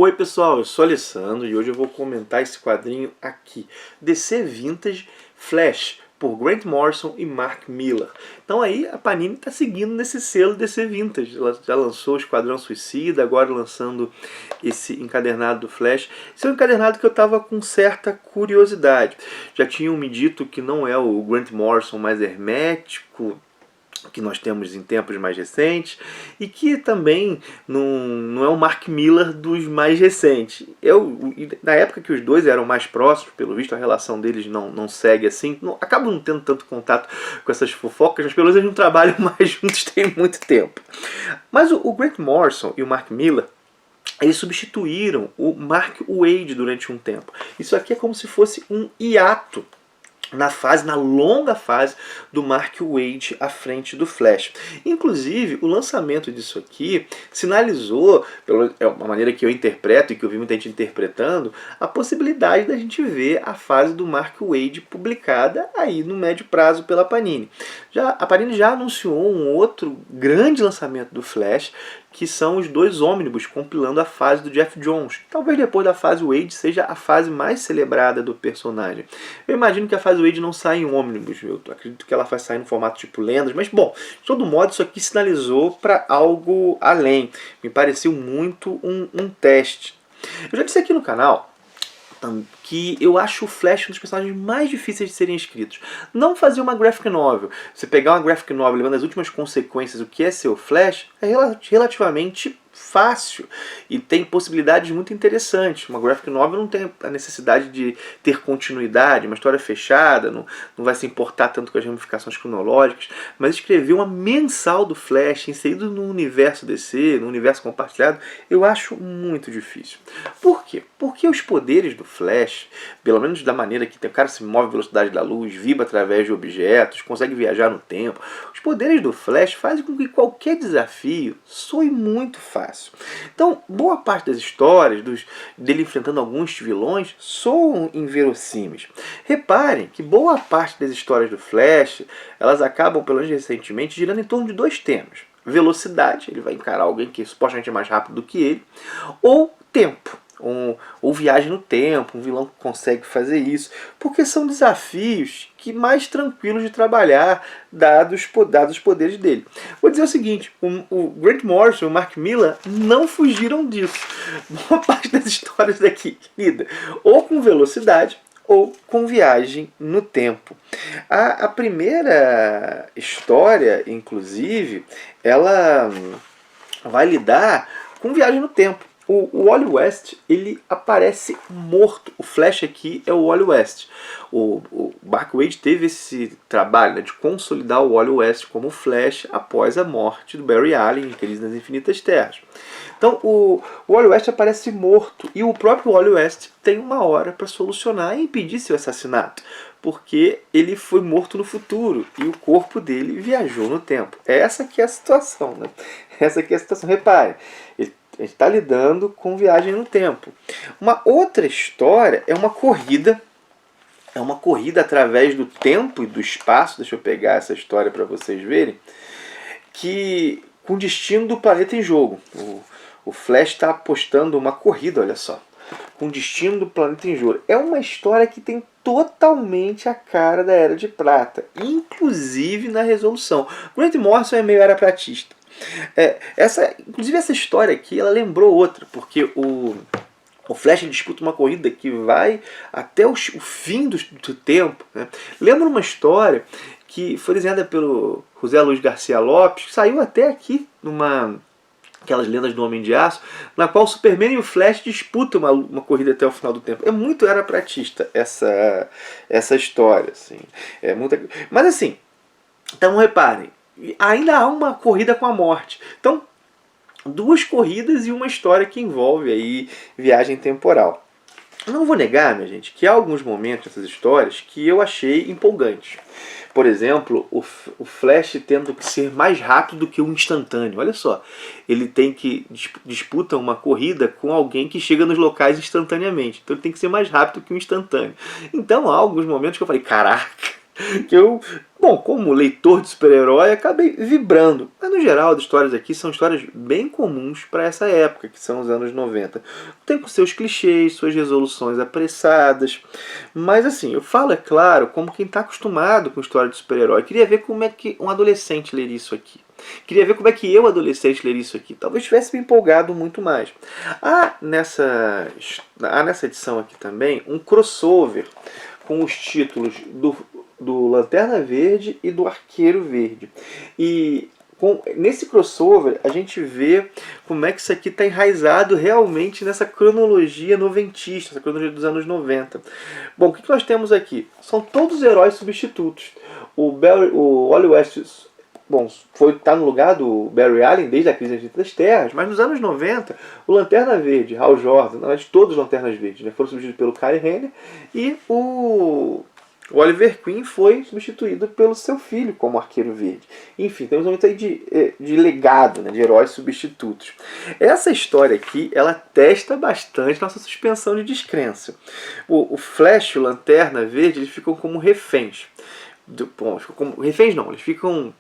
Oi pessoal, eu sou Alessandro e hoje eu vou comentar esse quadrinho aqui, DC Vintage Flash, por Grant Morrison e Mark Millar. Então aí a Panini está seguindo nesse selo DC Vintage, ela já lançou o Esquadrão Suicida, agora lançando esse encadernado do Flash. Esse é um encadernado que eu estava com certa curiosidade, já tinham me dito que não é o Grant Morrison mais hermético, que nós temos em tempos mais recentes, e que também não é o Mark Millar dos mais recentes. Na época que os dois eram mais próximos, pelo visto a relação deles não segue assim, acabam não tendo tanto contato com essas fofocas, mas pelo menos eles não trabalham mais juntos tem muito tempo. Mas o Grant Morrison e o Mark Millar, eles substituíram o Mark Waid durante um tempo. Isso aqui é como se fosse um hiato na longa fase do Mark Waid à frente do Flash. Inclusive, o lançamento disso aqui sinalizou, é uma maneira que eu interpreto e que eu vi muita gente interpretando, a possibilidade da gente ver a fase do Mark Waid publicada aí no médio prazo pela Panini. A Panini já anunciou um outro grande lançamento do Flash, que são os dois ônibus compilando a fase do Geoff Johns. Talvez depois da fase Waid seja a fase mais celebrada do personagem. Eu imagino que a fase Waid não sai em ônibus, eu acredito que ela vai sair no formato tipo lendas, mas bom, de todo modo isso aqui sinalizou para algo além. Me pareceu muito um teste. Eu já disse aqui no canal que eu acho o Flash um dos personagens mais difíceis de serem escritos. Não fazer uma graphic novel. Você pegar uma graphic novel levando as últimas consequências do que é ser o Flash é relativamente fácil e tem possibilidades muito interessantes. Uma graphic novel não tem a necessidade de ter continuidade, uma história fechada, não vai se importar tanto com as ramificações cronológicas, mas escrever uma mensal do Flash inserido no universo DC, no universo compartilhado, eu acho muito difícil. Por quê? Porque os poderes do Flash, pelo menos da maneira que o cara se move à velocidade da luz, vibra através de objetos, consegue viajar no tempo, os poderes do Flash fazem com que qualquer desafio soe muito fácil. Então, boa parte das histórias dele enfrentando alguns vilões soam inverossímeis. Reparem que boa parte das histórias do Flash, elas acabam, pelo menos recentemente, girando em torno de dois temas. Velocidade, ele vai encarar alguém que supostamente é mais rápido do que ele, ou tempo. Ou viagem no tempo, um vilão que consegue fazer isso, porque são desafios que mais tranquilos de trabalhar, dados os poderes dele. Vou dizer o seguinte, o Grant Morrison e o Mark Millar não fugiram disso. Boa parte das histórias daqui, lida ou com velocidade, ou com viagem no tempo. A primeira história, inclusive, ela vai lidar com viagem no tempo. O Wally West, ele aparece morto. O Flash aqui é o Wally West. O Mark Waid teve esse trabalho, né, de consolidar o Wally West como Flash após a morte do Barry Allen em Crise nas Infinitas Terras. Então o Wally West aparece morto e o próprio Wally West tem uma hora para solucionar e impedir seu assassinato, porque ele foi morto no futuro e o corpo dele viajou no tempo. Essa que é a situação, né? Essa que é a situação. Repare, a gente está lidando com viagem no tempo. Uma outra história é uma corrida. É uma corrida através do tempo e do espaço. Deixa eu pegar essa história para vocês verem. Que com o destino do planeta em jogo. O Flash está apostando uma corrida, olha só. Com o destino do planeta em jogo. É uma história que tem totalmente a cara da Era de Prata. Inclusive na resolução. Grant Morrison é meio era pratista. Inclusive essa história aqui, ela lembrou outra, porque o Flash disputa uma corrida que vai até o fim do tempo, né? Lembra uma história que foi desenhada pelo José Luiz Garcia Lopes, que saiu até aqui aquelas lendas do Homem de Aço, na qual o Superman e o Flash disputam uma corrida até o final do tempo. É muito era pratista essa história, assim. Mas assim, então reparem, ainda há uma corrida com a morte. Então, duas corridas e uma história que envolve aí viagem temporal. Não vou negar, minha gente, que há alguns momentos nessas histórias que eu achei empolgantes. Por exemplo, o Flash tendo que ser mais rápido do que um instantâneo. Olha só, ele tem que disputa uma corrida com alguém que chega nos locais instantaneamente. Então ele tem que ser mais rápido que um instantâneo. Então há alguns momentos que eu falei, caraca, que eu, bom, como leitor de super-herói, acabei vibrando. Mas no geral, as histórias aqui são histórias bem comuns para essa época, que são os anos 90. Tem com seus clichês, suas resoluções apressadas. Mas assim, eu falo, é claro, como quem está acostumado com história de super-herói. Queria ver como é que um adolescente leria isso aqui. Queria ver como é que eu, adolescente, leria isso aqui. Talvez tivesse me empolgado muito mais. Nessa edição aqui também um crossover com os títulos do Lanterna Verde e do Arqueiro Verde. E nesse crossover a gente vê como é que isso aqui está enraizado realmente nessa cronologia noventista, essa cronologia dos anos 90. Bom, o que nós temos aqui? São todos heróis substitutos. O Wally West, bom, tá no lugar do Barry Allen desde a crise das Terras, mas nos anos 90, o Lanterna Verde, Hal Jordan, na verdade todos os Lanternas Verdes, né, foram substituídos pelo Kyle Rayner, e o Oliver Queen foi substituído pelo seu filho como Arqueiro Verde. Enfim, temos um momento aí de legado, né, de heróis substitutos. Essa história aqui, ela testa bastante nossa suspensão de descrença. O Flash e o Lanterna Verde, eles ficam como reféns. Reféns não, eles ficam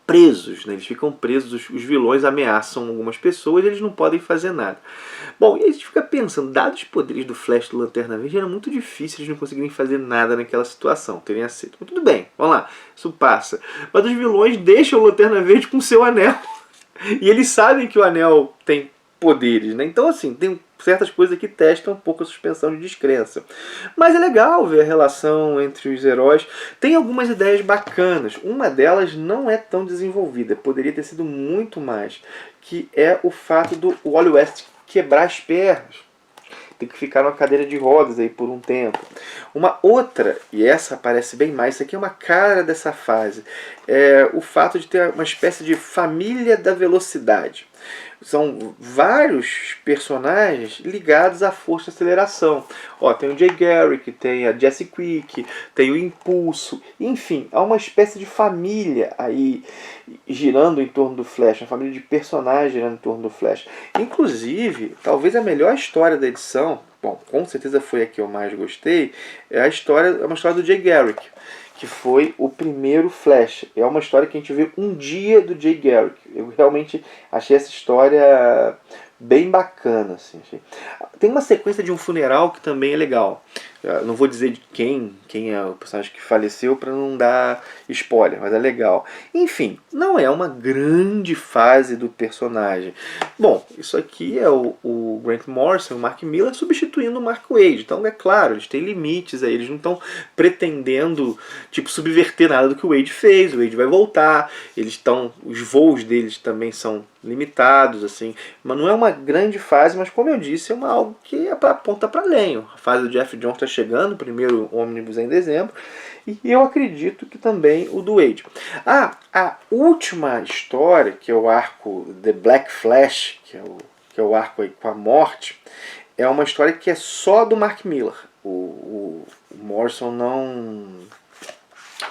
presos, né? Eles ficam presos, os vilões ameaçam algumas pessoas e eles não podem fazer nada. Bom, e a gente fica pensando, dados os poderes do Flash e do Lanterna Verde, era muito difícil eles não conseguirem fazer nada naquela situação, terem aceito. Mas tudo bem, vamos lá, isso passa. Mas os vilões deixam o Lanterna Verde com seu anel. E eles sabem que o anel tem poderes, né? Então, assim, tem certas coisas que testam um pouco a suspensão de descrença. Mas é legal ver a relação entre os heróis. Tem algumas ideias bacanas. Uma delas não é tão desenvolvida, poderia ter sido muito mais, que é o fato do Wally West quebrar as pernas. Tem que ficar numa cadeira de rodas aí por um tempo. Uma outra, e essa aparece bem mais, isso aqui é uma cara dessa fase, é o fato de ter uma espécie de família da velocidade. São vários personagens ligados à força de aceleração. Ó, tem o Jay Garrick, tem a Jesse Quick, tem o Impulso. Enfim, há uma espécie de família aí girando em torno do Flash, uma família de personagens girando em torno do Flash. Inclusive, talvez a melhor história da edição, bom, com certeza foi a que eu mais gostei, é uma história do Jay Garrick, que foi o primeiro Flash. É uma história que a gente vê um dia do Jay Garrick. Eu realmente achei essa história bem bacana. Assim. Tem uma sequência de um funeral que também é legal. Eu não vou dizer de quem é o personagem que faleceu para não dar spoiler, mas é legal. Enfim, não é uma grande fase do personagem. Bom, isso aqui é o Grant Morrison, o Mark Millar, substituindo o Mark Waid. Então, é claro, eles têm limites aí. Eles não estão pretendendo subverter nada do que o Waid fez. O Waid vai voltar. Os voos deles também são limitados, assim. Mas não é uma grande fase, mas como eu disse, é algo que aponta para além. A fase do Jeff Jones está chegando, o primeiro ônibus é em dezembro, e eu acredito que também o do Wade. A última história, que é o arco The Black Flash, que é o arco aí com a morte, é uma história que é só do Mark Millar. O Morrison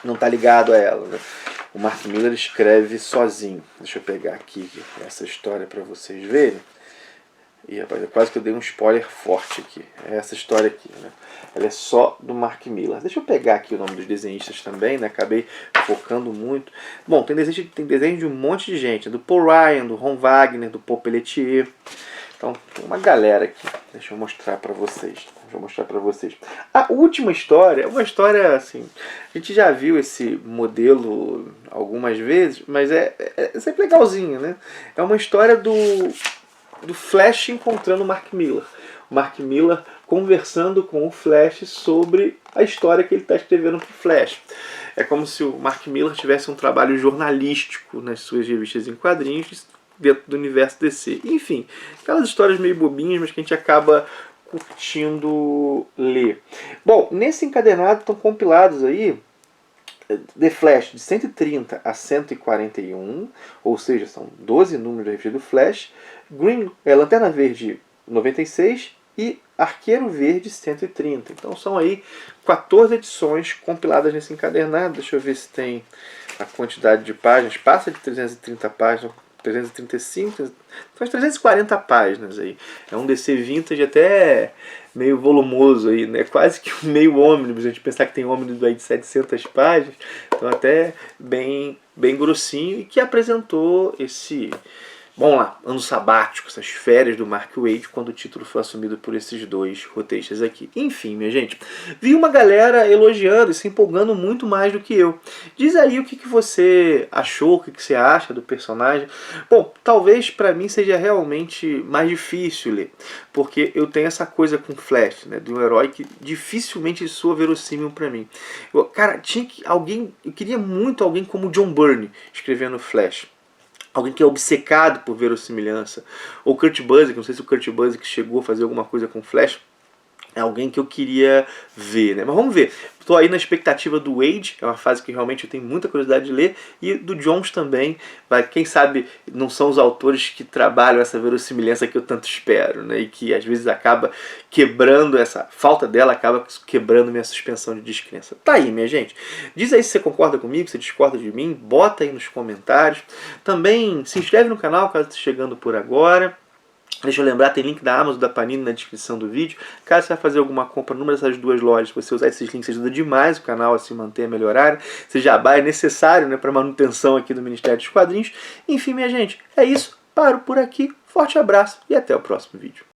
não está ligado a ela, né? O Mark Millar escreve sozinho. Deixa eu pegar aqui essa história para vocês verem. E rapaz, quase que eu dei um spoiler forte aqui. É essa história aqui, né? Ela é só do Mark Millar. Deixa eu pegar aqui o nome dos desenhistas também, né? Acabei focando muito. Bom, tem desenho de um monte de gente. Do Paul Ryan, do Ron Wagner, do Paul Pelletier. Então, tem uma galera aqui. Deixa eu mostrar para vocês. A última história é uma história assim. A gente já viu esse modelo algumas vezes, mas é sempre legalzinho, né? É uma história do Flash encontrando o Mark Millar. O Mark Millar conversando com o Flash sobre a história que ele está escrevendo para o Flash. É como se o Mark Millar tivesse um trabalho jornalístico nas suas revistas em quadrinhos dentro do universo DC. Enfim, aquelas histórias meio bobinhas, mas que a gente acaba curtindo ler. Bom, nesse encadernado estão compilados aí The Flash de 130 a 141, ou seja, são 12 números da revista do Flash, Lanterna Verde 96 e Arqueiro Verde 130. Então são aí 14 edições compiladas nesse encadernado. Deixa eu ver se tem a quantidade de páginas. Passa de 330 páginas, 335, faz 340 páginas aí. É um DC vintage até meio volumoso aí, né? Quase que um meio ônibus, a gente pensar que tem ônibus aí de 700 páginas, então até bem grossinho, e que apresentou esse, bom lá, ano sabático, essas férias do Mark Waid, quando o título foi assumido por esses dois roteiristas aqui. Enfim, minha gente, vi uma galera elogiando e se empolgando muito mais do que eu. Diz aí o que você achou, o que você acha do personagem. Bom, talvez pra mim seja realmente mais difícil ler, porque eu tenho essa coisa com Flash, né, de um herói que dificilmente soa verossímil pra mim. Cara, tinha que alguém, eu queria muito alguém como John Byrne escrevendo Flash. Alguém que é obcecado por verossimilhança. Ou Kurt Busiek, não sei se o Kurt Busiek chegou a fazer alguma coisa com Flash. É alguém que eu queria ver, né? Mas vamos ver. Estou aí na expectativa do Wade, é uma fase que realmente eu tenho muita curiosidade de ler, e do Jones também. Quem sabe não são os autores que trabalham essa verossimilhança que eu tanto espero, né? E que às vezes acaba quebrando, essa falta dela acaba quebrando minha suspensão de descrença. Tá aí, minha gente. Diz aí se você concorda comigo, se discorda de mim, bota aí nos comentários. Também se inscreve no canal caso esteja chegando por agora. Deixa eu lembrar, tem link da Amazon, da Panini na descrição do vídeo. Caso você vai fazer alguma compra numa dessas duas lojas, você usar esses links ajuda demais o canal a se manter, a melhorar. Esse jabá é necessário, né, para manutenção aqui do Ministério dos Quadrinhos. Enfim, minha gente, é isso. Paro por aqui. Forte abraço e até o próximo vídeo.